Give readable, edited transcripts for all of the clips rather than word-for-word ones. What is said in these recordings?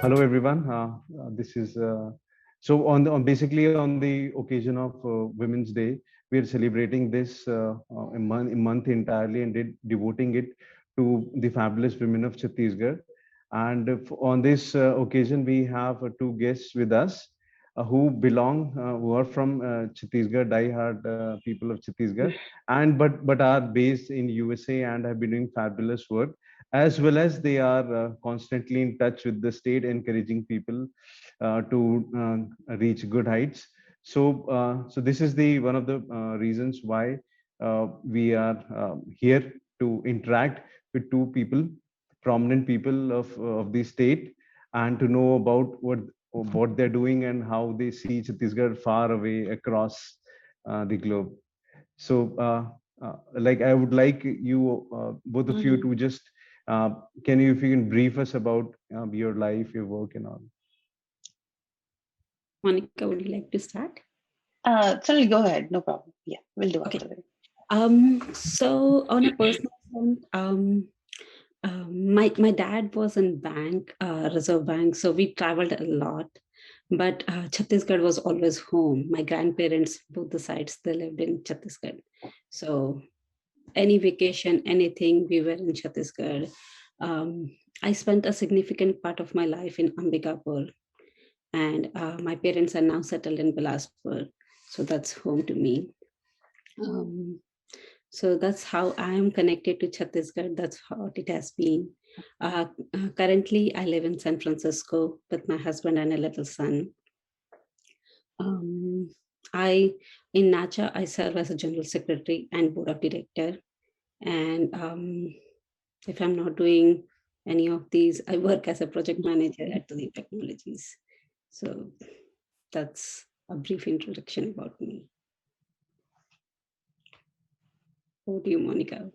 Hello, everyone. This is so basically on the occasion of Women's Day, we are celebrating this a month entirely and devoting it to the fabulous women of Chhattisgarh. And on this occasion, we have two guests with us who are from Chhattisgarh, die-hard people of Chhattisgarh, and but are based in USA and have been doing fabulous work, as well as they are constantly in touch with the state, encouraging people to reach good heights. So this is the one of the reasons why we are here to interact with two people, prominent people of the state, and to know about what they're doing and how they see Chhattisgarh far away across the globe. So, I would like you, both of you, Mhm. to just can you, if you can brief us about your life, your work, and all. Monica, would you like to start? Sorry, go ahead. No problem. Yeah, we'll do Okay. after that. So on a personal front, my dad was in bank, Reserve Bank, so we traveled a lot. But Chhattisgarh was always home. My grandparents, both the sides, they lived in Chhattisgarh. So any vacation, anything, we were in Chhattisgarh. I spent a significant part of my life in Ambikapur, and my parents are now settled in Bilaspur. So that's home to me. Um, so that's how I am connected to Chhattisgarh. That's how it has been. Currently, I live in San Francisco with my husband and a little son. Um, I in NACHA, I serve as a general secretary and board of director. And if I'm not doing any of these, I work as a project manager at the Technologies. So that's a brief introduction about me. Over to you, Monica.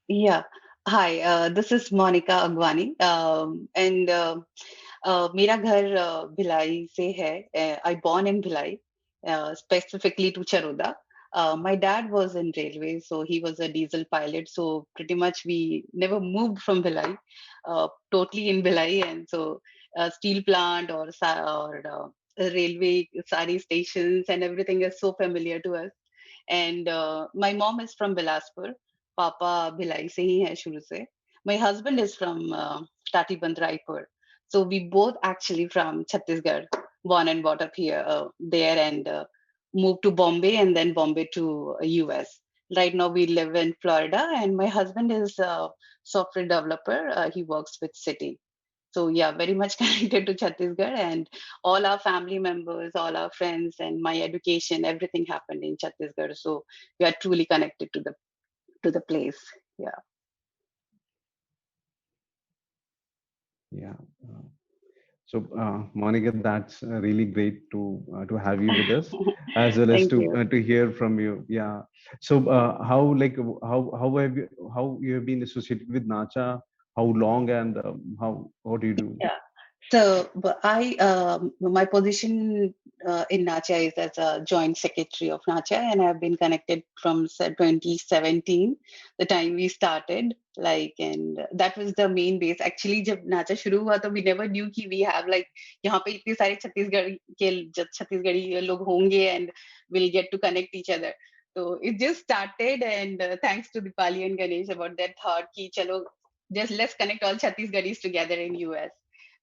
Yeah. Hi, this is Monica Agwani. And मेरा घर भिलाई से है. I born in Bhilai, specifically to Charoda. My dad was in railway, so he was a diesel pilot. So pretty much we never moved from Bhilai, totally in Bhilai. And so steel plant or railway, sari stations and everything is so familiar to us. And my mom is from Bilaspur. Papa Bhilai se hi hai shuru se. My husband is from Tatiband, Raipur. So we both actually from Chhattisgarh, born and brought up here, there, and moved to Bombay and then Bombay to US. Right now we live in Florida, and my husband is a software developer. He works with Citi. So yeah, very much connected to Chhattisgarh, and all our family members, all our friends, and my education, everything happened in Chhattisgarh. So we are truly connected to the place. Yeah. Yeah. Uh, So, Monica, that's really great to have you with us, as well as Thank you. to hear from you. Yeah. So, how you have been associated with NACHA? How long, and how what do you do? Yeah. So, but my position in NACHA is as a joint secretary of NACHA, and I've been connected from 2017, the time we started. Like, and that was the main base. Actually, जब NACHA शुरू हुआ, तो we never knew कि we have like यहाँ पे इतने सारे छत्तीसगढ़ी लोग होंगे, and we'll get to connect each other. So it just started, and thanks to Dipali and Ganesh about that thought कि चलो just let's connect all Chhattisgarhis together in US.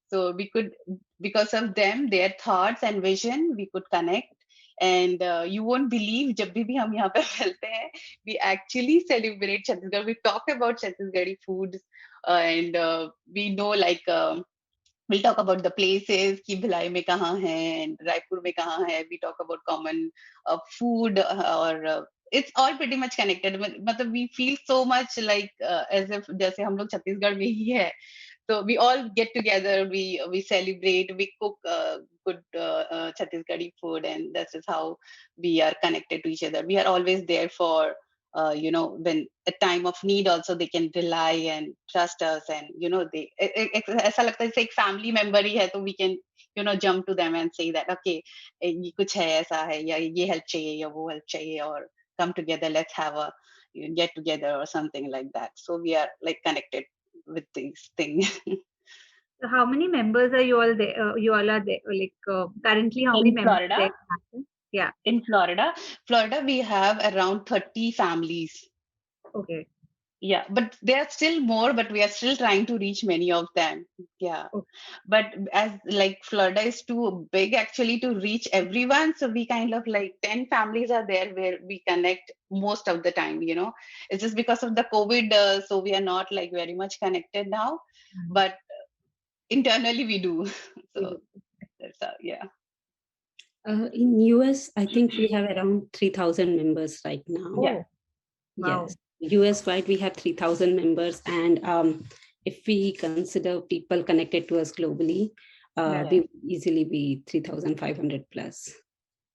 So we could, because of them, their thoughts and vision, we could connect. And you won't believe, जब भी हम यहाँ पे मिलते हैं, we actually celebrate Chhattisgarh. We talk about Chhattisgarhi foods, and we know like we'll talk about the places कि भिलाई में कहाँ है and रायपुर में कहाँ है. We talk about common food, or it's all pretty much connected. मतलब we feel so much like as if जैसे हम लोग छत्तीसगढ़ में ही है. So we all get together, we celebrate, we cook good Chhattisgarhi food, and this is how we are connected to each other. We are always there for when at time of need also they can rely and trust us, and they ऐसा लगता है जैसे एक family member ही है, तो we can jump to them and say that okay, ये कुछ है ऐसा है, या ये help चाहिए या वो help चाहिए, or come together, let's have a get together or something like that. So we are like connected with these things. How many members are you all there? You all are there. Like currently, how many In members Florida? there? Yeah. In Florida, we have around 30 families. Okay. Yeah, but there are still more, but we are still trying to reach many of them. Yeah. Okay. But as like Florida is too big actually to reach everyone, so we kind of like 10 families are there where we connect most of the time, you know. It's just because of the COVID, so we are not like very much connected now, but internally we do. So that's yeah. In US, I think we have around 3,000 members right now. Yeah. Wow. Yes, US wide we have 3,000 members, and if we consider people connected to us globally, Yeah. we would easily be 3,500 plus.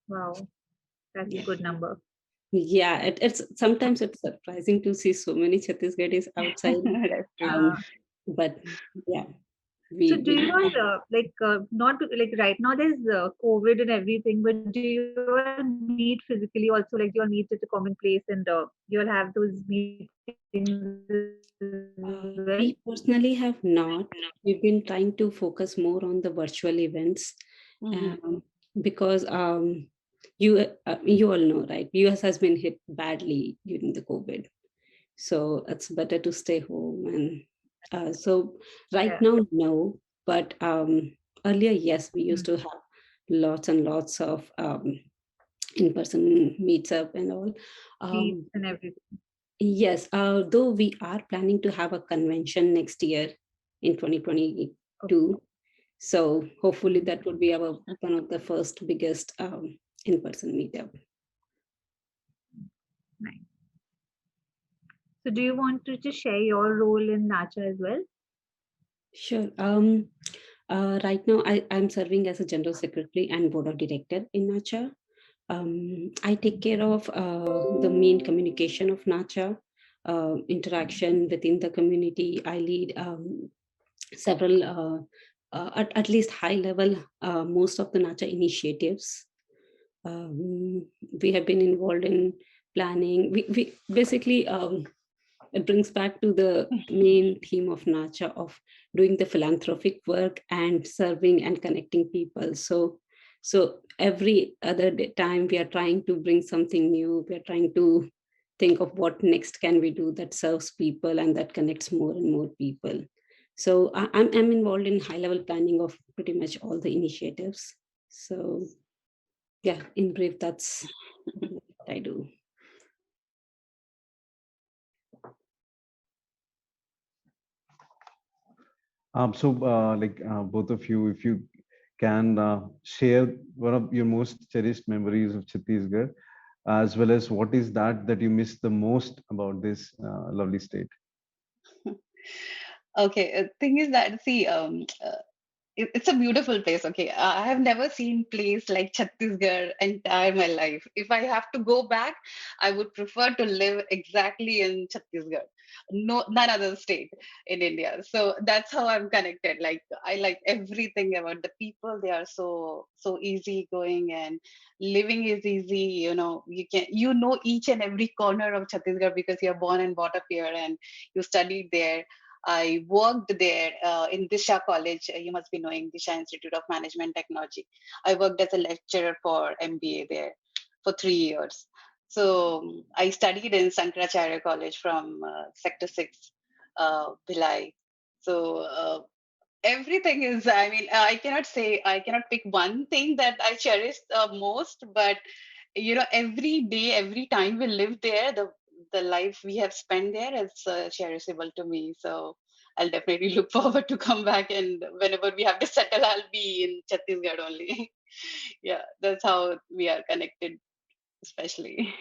Wow. That's Yeah. a good number. Yeah, it's sometimes it's surprising to see so many Chhattisgarhis outside, That's true. but yeah, So we do you we- all not like right now there's COVID and everything, but do you all meet physically also? Like do you all meet at a common place and you all have those meetings as well? we personally have not. We've been trying to focus more on the virtual events, Mhm. because you all know, right? US has been hit badly during the COVID, so it's better to stay home. And so right Yeah. now, no, but earlier, yes, we used Mm. to have lots and lots of in-person meets up and all. Meets and everything. Yes, though we are planning to have a convention next year in 2022. Okay. So hopefully that would be our one of the first biggest in-person meetup. Nice. So do you want to just share your role in NACHA as well? Sure. Right now, I'm serving as a general secretary and board of director in NACHA. I take care of the main communication of NACHA, interaction within the community. I lead several, at least high level, most of the NACHA initiatives. Um, we have been involved in planning. We basically, it brings back to the main theme of NACHA of doing the philanthropic work and serving and connecting people. So every other time we are trying to bring something new. We are trying to think of what next can we do that serves people and that connects more and more people. So I'm involved in high level planning of pretty much all the initiatives. So yeah, in brief, that's what I do. Both of you, if you can share one of your most cherished memories of Chhattisgarh, as well as what is that you miss the most about this lovely state. Okay, thing is that see, it's a beautiful place. Okay, I have never seen place like Chhattisgarh entire my life. If I have to go back, I would prefer to live exactly in Chhattisgarh, no none other state in India. So that's how I'm connected. Like I like everything about the people. They are so easy going and living is easy. You know, you know each and every corner of Chhattisgarh because you're born and brought up here and you studied there. I worked there in Disha College. You must be knowing Disha Institute of Management Technology. I worked as a lecturer for MBA there for 3 years. So I studied in Sankaracharya College from Sector 6, Bhilai. So everything is, I mean, I cannot pick one thing that I cherish most, but you know, every day, every time we live there, the life we have spent there is cherishable to me. So I'll definitely look forward to come back, and whenever we have to settle, I'll be in Chhattisgarh only. Yeah, that's how we are connected, especially.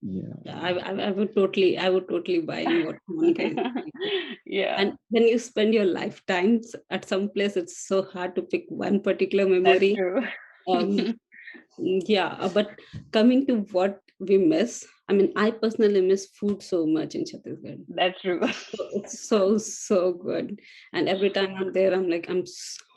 Yeah. Yeah, I would totally buy in what Monica is saying. Yeah, And when you spend your lifetimes at some place, it's so hard to pick one particular that's memory. true. Yeah, but coming to what we miss, I mean, I personally miss food so much in Chhattisgarh. That's true. So it's so good, and every time I'm there, I'm like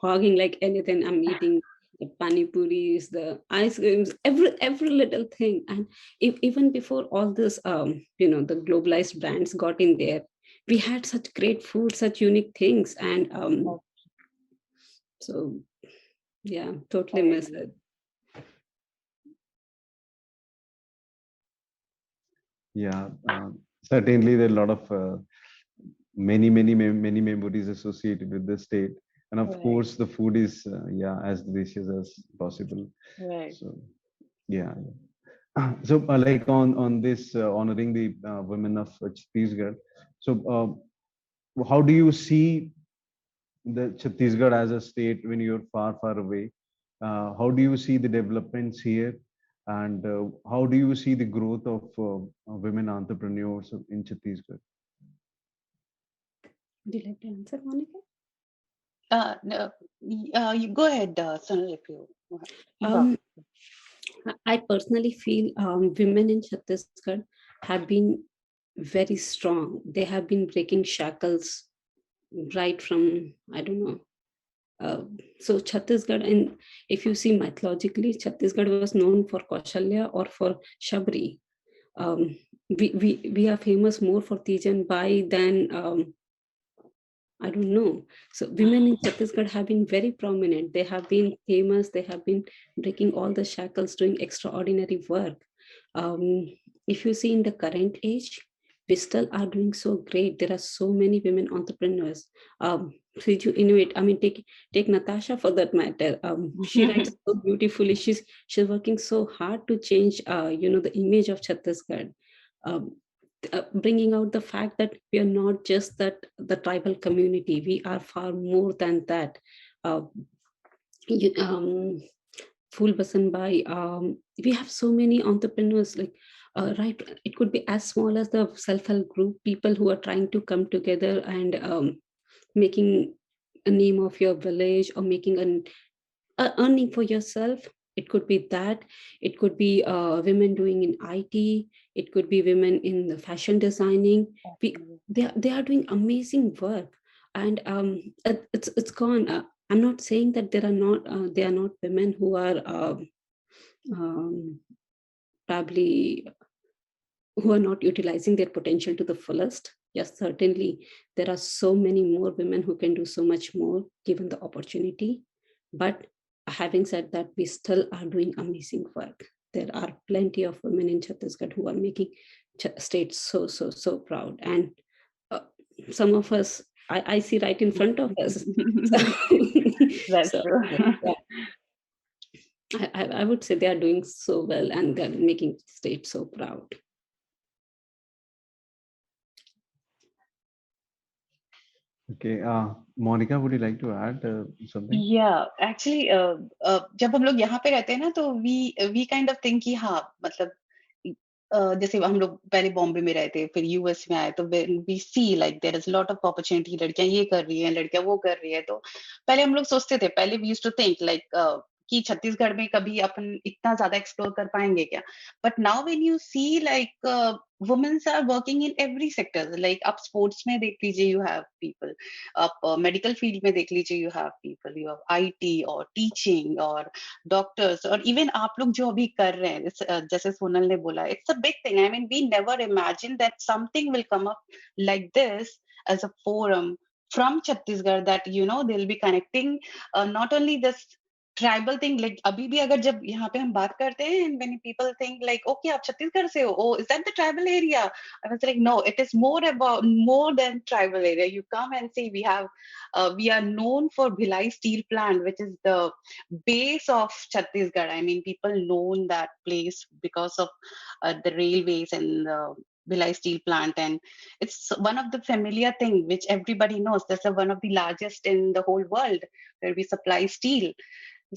hogging like anything. I'm eating the pani puris, the ice creams, every little thing. And even before all this, the globalized brands got in there, we had such great food, such unique things, and So yeah, totally miss it. Yeah, certainly there are a lot of many memories associated with the state, and of Right. course the food is yeah, as delicious as possible. Right. So yeah. So like on this honoring the women of Chhattisgarh. So how do you see the Chhattisgarh as a state when you're far away? How do you see the developments here? And how do you see the growth of women entrepreneurs in Chhattisgarh? Would you like to answer, Monica? No, you go ahead, Sonal, if you want. Um, I personally feel women in Chhattisgarh have been very strong. They have been breaking shackles right from, I don't know. So Chhattisgarh, and if you see mythologically, Chhattisgarh was known for Kaushalya or for Shabri. Um, we are famous more for Tijan Bai than I don't know. So women in Chhattisgarh have been very prominent. They have been famous. They have been breaking all the shackles, doing extraordinary work. Um, if you see in the current age, we still are doing so great. There are so many women entrepreneurs. Sriju Inuit, I mean, take Natasha for that matter. She writes so beautifully. She's working so hard to change, the image of Chhattisgarh. Um, Bringing out the fact that we are not just that the tribal community, we are far more than that. uh, you, um, Phul Basanbai, we have so many entrepreneurs, like right, it could be as small as the self-help group, people who are trying to come together and making a name of your village, or making an earning for yourself. It could be that. It could be women doing in IT. It could be women in the fashion designing. They are doing amazing work, and it's gone. I'm not saying that there are not women who are um, probably who are not utilizing their potential to the fullest. Yes, certainly there are so many more women who can do so much more given the opportunity. But having said that, we still are doing amazing work. There are plenty of women in Chhattisgarh who are making state so proud. And uh, some of us, I see right in front of us. That's So, true. yeah, I would say they are doing so well, and they're making state so proud. Okay, Monica, would you like to add something? Yeah, actually, जब हम लोग यहाँ पे रहते हैं ना, तो we kind of think कि हाँ, मतलब जैसे हम लोग पहले बॉम्बे में रहे थे, फिर यूएस में आए, तो we see like there is a lot of opportunity, लड़कियां ये कर रही हैं, लड़कियां वो कर रही है, तो पहले हम लोग सोचते थे, पहले we used to think like कि छत्तीसगढ़ में कभी अपन इतना ज्यादा एक्सप्लोर कर पाएंगे क्या, but now when you see like women are working in every sector, like आप स्पोर्ट्स में देख लीजिए, you have people, आप मेडिकल फील्ड में देख लीजिए, you have people, you have IT और टीचिंग और डॉक्टर्स, और इवन आप लोग जो अभी कर रहे हैं, जैसे सोनल ने बोला, it's a big thing. I mean we never imagine that something will come up like this as a forum from Chhattisgarh, that they'll be connecting not only this tribal thing, like अभी भी अगर जब यहाँ पे हम बात करते हैं, and when people think like okay आप छत्तीसगढ़ से हो, oh is that the tribal area, I was like no, it is more about more than tribal area. You come and see we are known for Bhilai steel plant, which is the base of Chhattisgarh. I mean, people know that place because of the railways and the Bhilai steel plant, and it's one of the familiar thing which everybody knows. That's one of the largest in the whole world where we supply steel.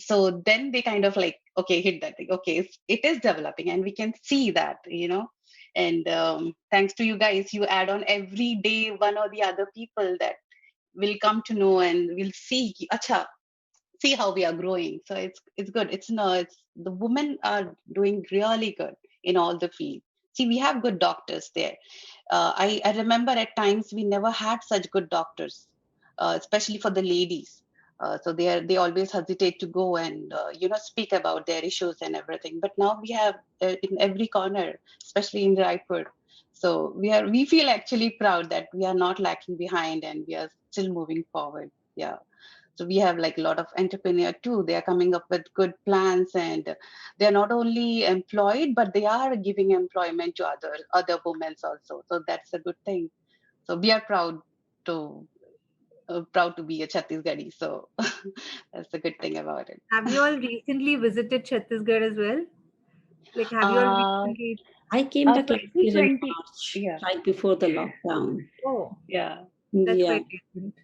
So then they kind of like, okay, hit that thing, okay, it is developing, and we can see that, and thanks to you guys, you add on every day one or the other people that will come to know, and we'll see acha, see how we are growing. So it's good. It's no, it's the women are doing really good in all the fields. See, we have good doctors there. I remember at times we never had such good doctors, especially for the ladies. So they always hesitate to go and speak about their issues and everything. But now we have in every corner, especially in Raipur. So we feel actually proud that we are not lacking behind, and we are still moving forward. Yeah. So we have like a lot of entrepreneur too. They are coming up with good plans, and they are not only employed, but they are giving employment to other women also. So that's a good thing. So we are to proud to be a Chhattisgarhi. So that's the good thing about it. Have you all recently visited Chhattisgarh as well? Like, have you all Uh, recently? I came back last year in 2020. March, Yeah, right before the lockdown. Oh, yeah, that's Yeah. quite recent.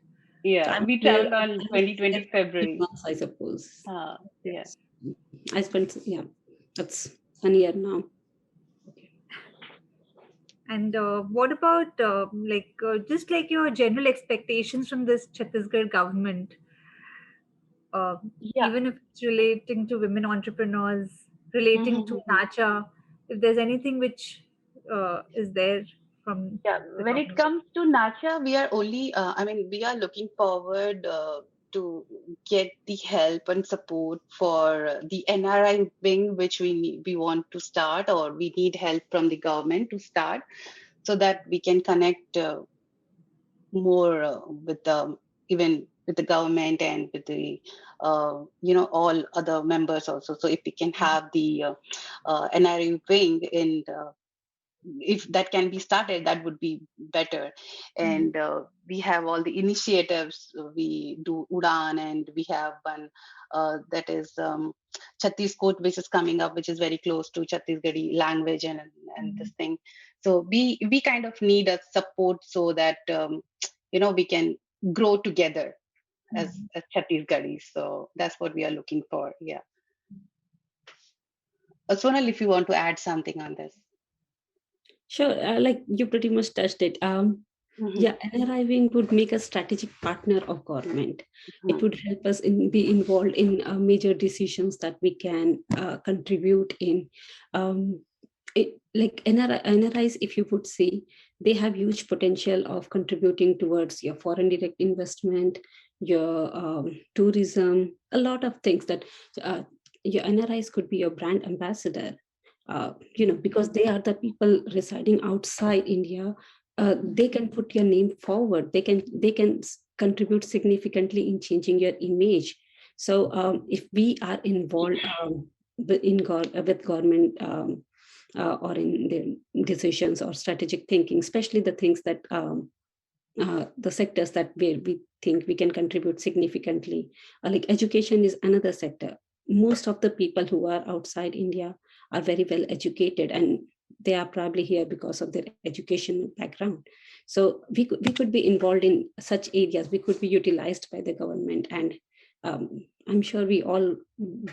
So yeah. I'm We here traveled on almost 2020 February. 3 months, I suppose. Yeah. I spent, yeah, that's 1 year now. And what about just like your general expectations from this Chhattisgarh government, uh, Yeah. even if it's relating to women entrepreneurs, relating to Mhm. Nacha, if there's anything which is there from Yeah, the when it government? comes to Nacha, we are only, I mean, we are looking forward to get the help and support for the NRI wing, which we want to start, or we need help from the government to start, so that we can connect more with the even with the government and with the all other members also. So if we can have the NRI wing in if that can be started, that would be better. And we have all the initiatives. We do Udan, and we have one that is Chhattisgarh, which is coming up, which is very close to Chhattisgarhi language and this thing. So we kind of need a support so that we can grow together as Chhattisgarhis. So that's what we are looking for. Yeah. Sonal, if you want to add something on this. Sure, like you pretty much touched it. Yeah, NRI wing would make a strategic partner of government. It would help us be involved in major decisions that we can contribute in. Like NRIs, if you would see, they have huge potential of contributing towards your foreign direct investment, your tourism, a lot of things that your NRIs could be your brand ambassador. Because they are the people residing outside India, they can put your name forward. They can contribute significantly in changing your image. So if we are involved with government or in the decisions or strategic thinking, especially the things that the sectors that where we think we can contribute significantly, like education is another sector. Most of the people who are outside India are very well educated, and they are probably here because of their education background. So we could be involved in such areas. We could be utilized by the government, and I'm sure we all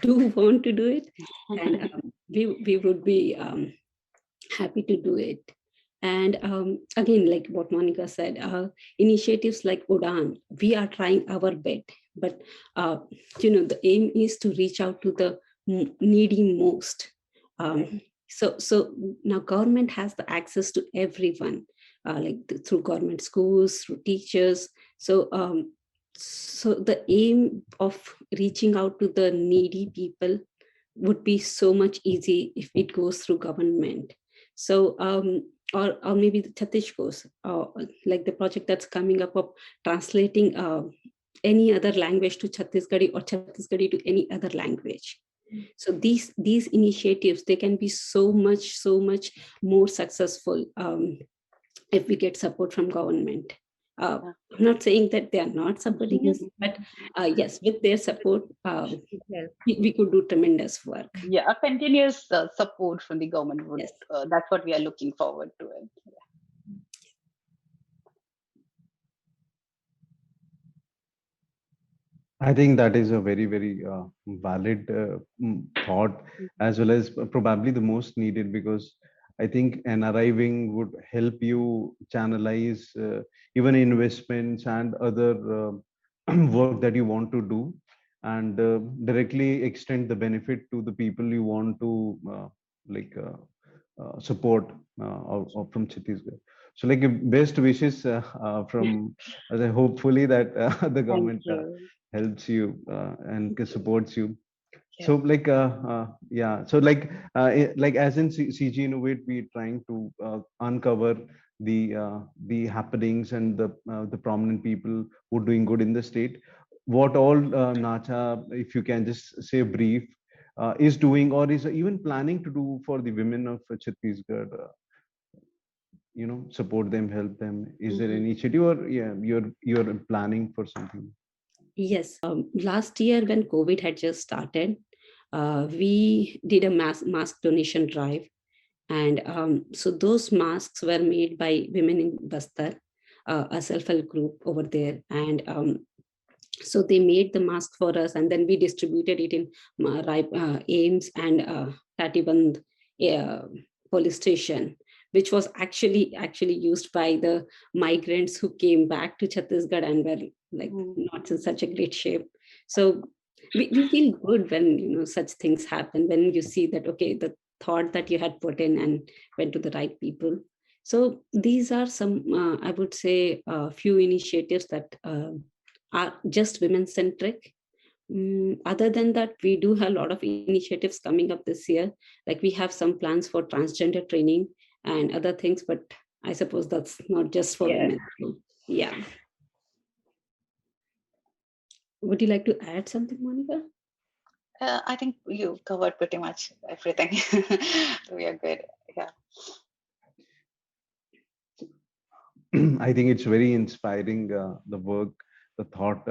do want to do it, and we would be happy to do it. And again, like what Monica said, initiatives like Udan, we are trying our bit, but the aim is to reach out to the needy most. So now government has the access to everyone, through government schools, through teachers. So the aim of reaching out to the needy people would be so much easy if it goes through government. So or maybe the Chatish goes, like the project that's coming up of translating any other language to Chhattisgarhi or Chhattisgarhi to any other language. So these initiatives, they can be so much more successful if we get support from government. I'm not saying that they are not supporting us, but yes, with their support, we could do tremendous work. Yeah, a continuous support from the government would. Yes. That's what we are looking forward to. It. I think that is a very, very valid thought, as well as probably the most needed, because I think an arriving would help you channelize even investments and other work that you want to do, and directly extend the benefit to the people you want to like support from Chhattisgarh. So, like, best wishes from, as I hopefully that the Thank government you. helps you and supports you. Yeah. So like yeah, so like as in CG Innovate, we trying to uncover the happenings and the prominent people who are doing good in the state. what all Nacha, if you can just say brief, is doing or is even planning to do for the women of Chhattisgarh, support them, help them. Is there any initiative, or yeah, you're planning for something? Yes. Last year when COVID had just started, we did a mask donation drive. And so those masks were made by women in Bastar, a self-help group over there. And so they made the mask for us, and then we distributed it in Ames and Tatiband uh, police station, which was actually used by the migrants who came back to Chhattisgarh and were like not in such a great shape. So we feel good when such things happen, when you see that okay, the thought that you had put in and went to the right people. So these are some I would say a few initiatives that are just women centric. Other than that, we do have a lot of initiatives coming up this year. Like we have some plans for transgender training and other things, but I suppose that's not just for Yes. women. So, yeah. Would you like to add something, Monica? I think you covered pretty much everything. We are good. Yeah. I think it's very inspiring, the work, the thought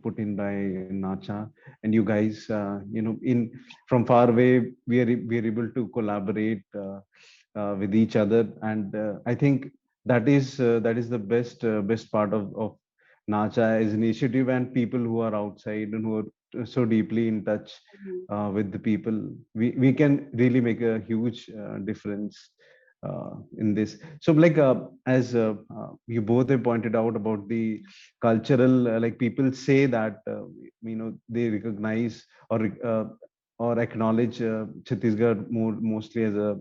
put in by Nacha and you guys. In from far away, we are able to collaborate with each other, and I think that is the best part of Nacha as initiative, and people who are outside and who are so deeply in touch with the people. We can really make a huge difference in this. So like as you both have pointed out about the cultural, like people say that they recognize or acknowledge Chhattisgarh mostly as a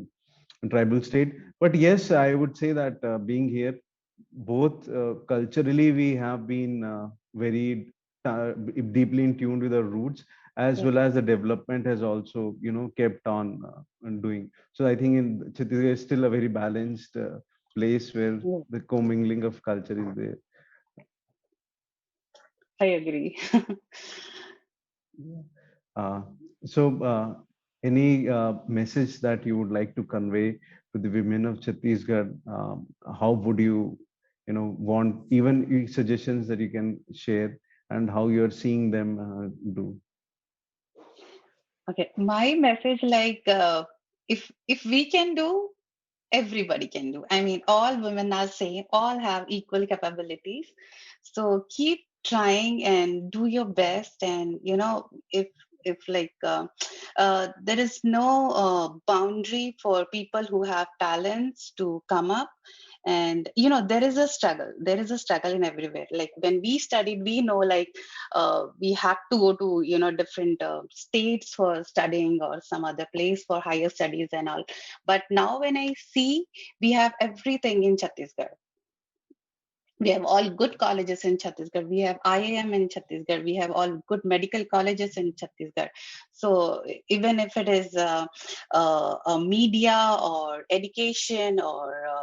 tribal state. But yes, I would say that being here, both culturally we have been very deeply in tune with our roots, as well as the development has also kept on doing. So I think in Chhattisgarh is still a very balanced place where the commingling of culture is there. I agree. uh, any message that you would like to convey to the women of Chhattisgarh? How would you want, even suggestions that you can share, and how you're seeing them do? Okay, my message, like if we can do, everybody can do. I mean, all women are same, all have equal capabilities. So keep trying and do your best. And if like there is no boundary for people who have talents to come up. And there is a struggle in everywhere. Like when we studied, we know, like we had to go to different states for studying, or some other place for higher studies and all. But now when I see, we have everything in Chhattisgarh. We have all good colleges in Chhattisgarh. We have IIM in Chhattisgarh. We have all good medical colleges in Chhattisgarh. So even if it is media or education or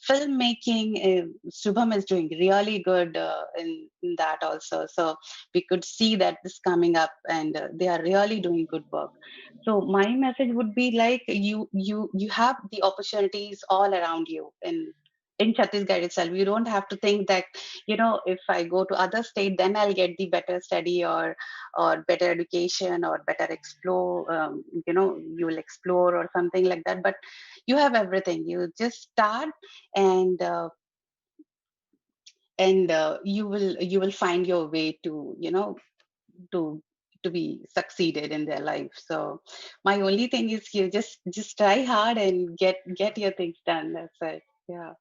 filmmaking, Shubham is doing really good in that also. So we could see that this coming up, and they are really doing good work. So my message would be like, you have the opportunities all around you in Chhattisgarh itself. You don't have to think that, if I go to other state, then I'll get the better study or better education or better explore, you will explore or something like that. But you have everything. You just start, and you will find your way to, to to be succeeded in their life. So my only thing is, you just try hard and get your things done. That's it. Yeah.